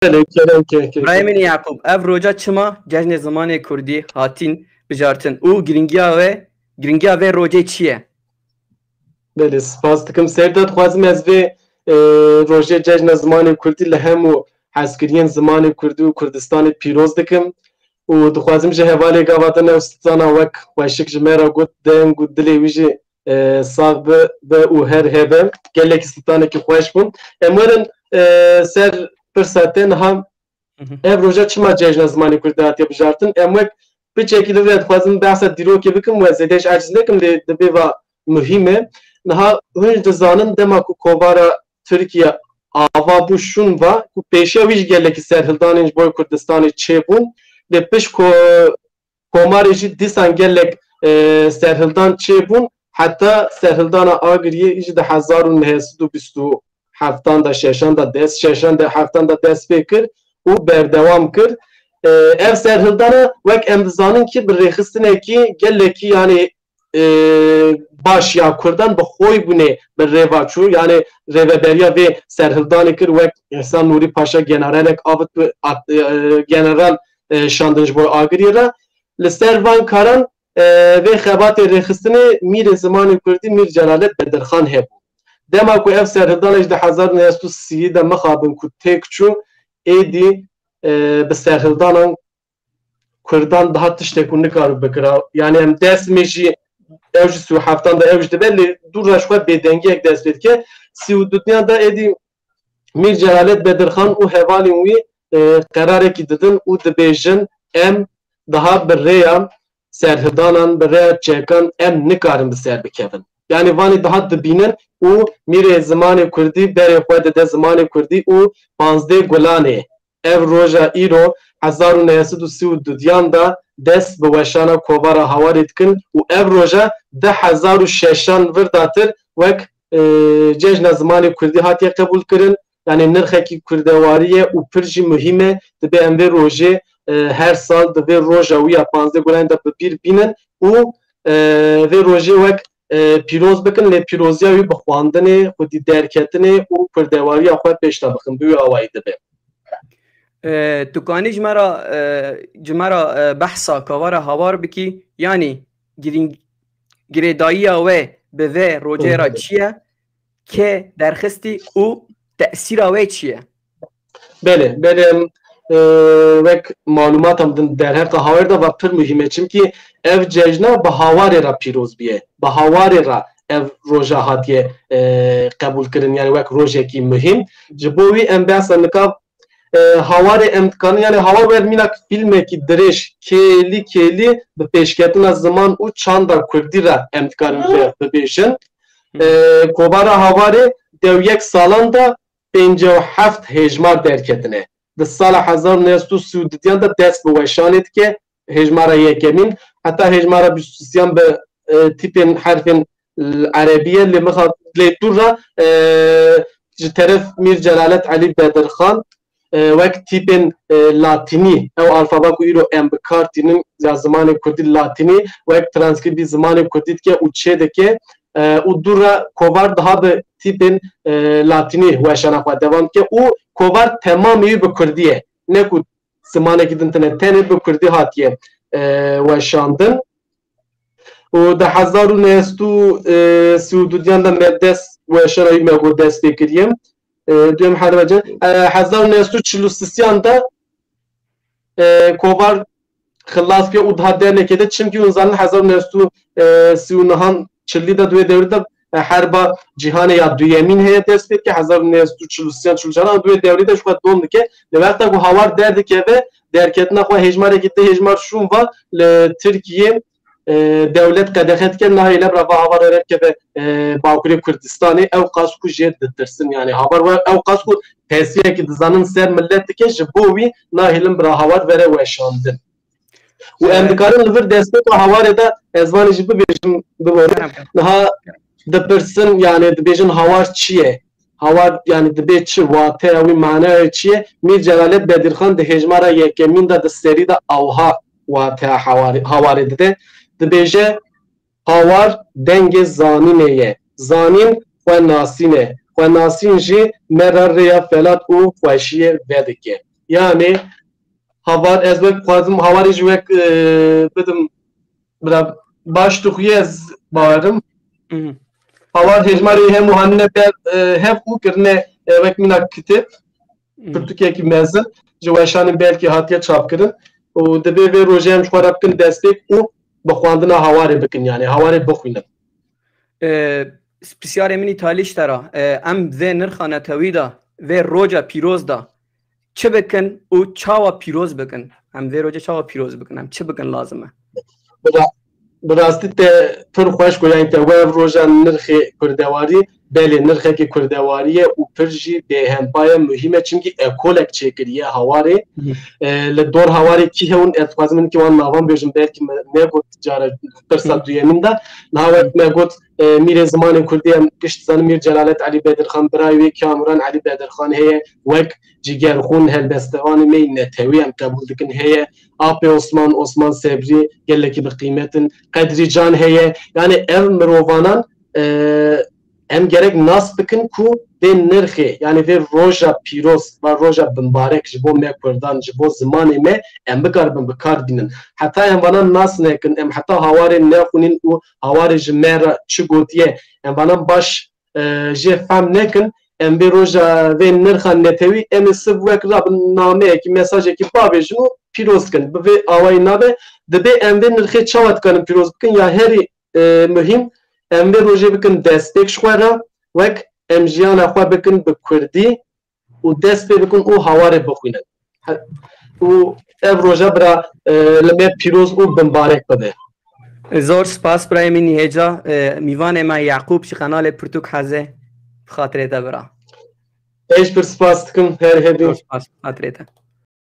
برای من یعقوب اف روجا چما جشن زمان کردی هاتین بجارتن او گرینگیا و روجه چیه؟ بله سپاس دکم سرداد خوازم از وی روژه جشن زمان کردی لهم حسکرین زمان کردی و کردستان پیروز دکم و دخوازم جه حوالی گاواتن اوستانا وک وشک جمعرا گود دم گود دلی ویجی صاغ به او هر هبه گلک ستانه که خوش بون امورن سر فرصتن هم ev roja çima cejna zamanı Kürdi hatiye bijartin em wek bir şekilde ve dixwazim behsa dîrokê bikim ve zêdeş aciz nekim lê dibe va muhîm e niha hûn dizanin dema ku kovara Tirkiye ava bû şûn va ku pêşiya wî ji gelekî serhildanên ji bo Kurdistanê çêbûn lê piş komarê jî dîsan gelek serhildan çêbûn heta serhildana Agiriyê jî di 1927 da şeşan da dest şeşan da heftan da dest pê kir û berdewam kir ev serhildana wek em dizanin ki bi rêxistinekî gelekî yani baş ya Kurdan bi xwe bûne bi rêva çû yani rêveberiya vê serhildanê kir wek Ehsan Nûrî Paşa generalek avit general şandin ji bo Agiriyê re li ser van karan vê xebatê rêxistinê Mîrê Zimanê Kurdî Mîr Celalet Bedirxan hebû dema ku ev serhildanê ji 1930 de mixabin ku têk çû êdî bi serhildanan Kurdan daha tiştek û nikaribe bikira yani em destmê jî ew ji sî û heftan da ew ji dibe lê du reş xwe bêdengiyek dest pê dike sî û dutiyan da êdî Mîr Celalet Bedirxan û hevalên wî qerarekî didin û dibêjin em daha bi rêya serhildanan bi rêya çêkan em nikarin bi ser bikevin yani vanî daha dibînin û Mîrê Zimanê Kurdî berê xwe dide Zimanê Kurdî û 15 Gulanê ev roja îro 1932 da dest bi weşana kovara hawarê dikin û ev roja 2006 vir datir wek cejna Zimanê Kurdî hatiye qebûl kirin yani nirxekî kurdewariyê û pir jî muhîm e dibe em vê rojê her sal di vê roja wî ya 15 Gulanê de bi bîr bînin û vê rojê wek pîroz bikin lê pîroziya wî bi xwandinê xwedî derketinê û kurdewariya xwe pêşta bixin bi wî awayî dibe توکانی جمرا بحثا کاوارا هوار بکی یعنی گریدایی و به و روجه را چیه که درخستی او تأثیر و چیه بله وک معلومات هم در هر هاور دا و پر مهمه چیم که ev cejna bi hawarê ra pîroz biye bi hawarê ra ev roja hatiye qebûl kirin yani wek rojekî muhîm ji bo wî em behsa nikav hawarê em dikarin yani hawar wer mînak filmekî dirêj kêlî bi pêşketina ziman û çanda Kurdî re em dikarin bibêjin kovara hawarê dewyek salan da 57 hejmar derketine di sala 1932 da dest bi weşanê dike hejmara yekemîn heta hejmara 23 bi tîpên herfên Erebiye lê mixa lê dûr ra ji teref Mîr Celalet Elî Bedirxan wek tîpên latînî ew alfaba ku îro em bi kar tînin ya Zimanê Kurdî latînî wek transkrîbî Zimanê Kurdî dike û çê dike û dûr re kovar daha bi tîpên latînî weşana xwe devam dike û kovar temamî wî bi Kurdî ye ne ku zimanekî din tune tenê bi Kurdî hatiye weşandin û di 1932 da me dest weşana wî me got dest pê kiriye duyem hervece 1943 da kovar xilas pê û daha dernekê de çimkî hûn zanin 1939 çilî da duê devrî de herba cîhanê ya duyemîn heye dest pê dike 1943 duê devrî de ji xwe dom dike li wexta ku hawar derdike ve derketina xwe hejmarekî te hejmar şûn va li Tirkiye devlet qedexe dike nahê lebrava hawar ereke ve Bakurê Kurdistanê ew qas ku jê ditirsin yani hawar we ew qas ku tesîrekî dizanin ser millet dike ji bo wî nahêlin bira hawar vere weşandin û em dikarin li vir destpêka hawarê de ez vanî jî bibêjim bibore niha dipirsin yani dibêjin hawar çi ye hawar yani dibe çi wateya wî manaya çi ye Mîr Celalet Bedirxan di hejmara yekemîn de di serî de awha wateya hawarê dide dibêje hawar dengê zanînê ye zanîn xwe nasîn e xwe nasîn jî me re rêya felat û xweşiyê vedike yani havar ez vek xwazim havarê ji wek bidim bira baş dixuyez barim havar hejmarê hemû hanine hev û kirine wek mîna kitêb pirtûkekî mezin ji weşanên belkî hatiye çapkirin û dibe vê rojê em ji xwe re bikin destpêk û bi xwandina hawarê bikin yani hawarê bixwînin. Spisyarê min îtalî ji te re em vê nirxa netewî da vê roja pîroz da çi bikin û çawa pîroz bikin em vê roja çawa pîroz bikin em çi bikin lazim e? Bi rastî te pir xweş goyayîn te wev roja nirxê kurdewarî belê nirxekî kurdewarî ye û pir jî bêhempa ye muhîm e çimkî ekolek çêkiriye hawarê li dor hawarê kî hewin ez dixwazim min wan navan bêjim belkî me got cara pirsa duyemîn de niha wek me got mîrê zimanê Kurdî em gişt zanim Mîr Celalet Elî Bedirxan birayê wê Kamuran Elî Bedirxan heye wek cigerxûn helbestevanê me netewî em qebûl dikin heye Apê Osman Sebrî gelekî bi qîmetin Qedrî Can heye yani ev mirovanan em gerek nas bikin ku vê nirxê yani vê roja pîroz ve roja bimbarek ji bo me Kurdan ji bo zimanê me em bikaribin bikar bînin heta em vanan nas nekin em heta hawarê nexwînin û hawarê ji me re çi gotiye em vanan baş jê fehm nekin em vê roja vê nirxa netewî em ê siv wek rabin nameyekî mesajekî babêjin û pîroz dikin bi vê awayî nabe dibe em vê nirxê çawa dikarin pîroz bikin ya herî muhîm em vê rojê bikin destpêk ji xwe re wek em jiyana xwe bikin bi Kurdî û dest pê bikin û hawarê bixwînin û ev roja bira li me pîroz û bimbarek bibe. Zor spas birayê min nîhêca mîvanê me Yaqûb ji kanalê Pirtûk heze bi xatirê te bira. Eş pir spas dikim her hedî. Spas bi xatirê te.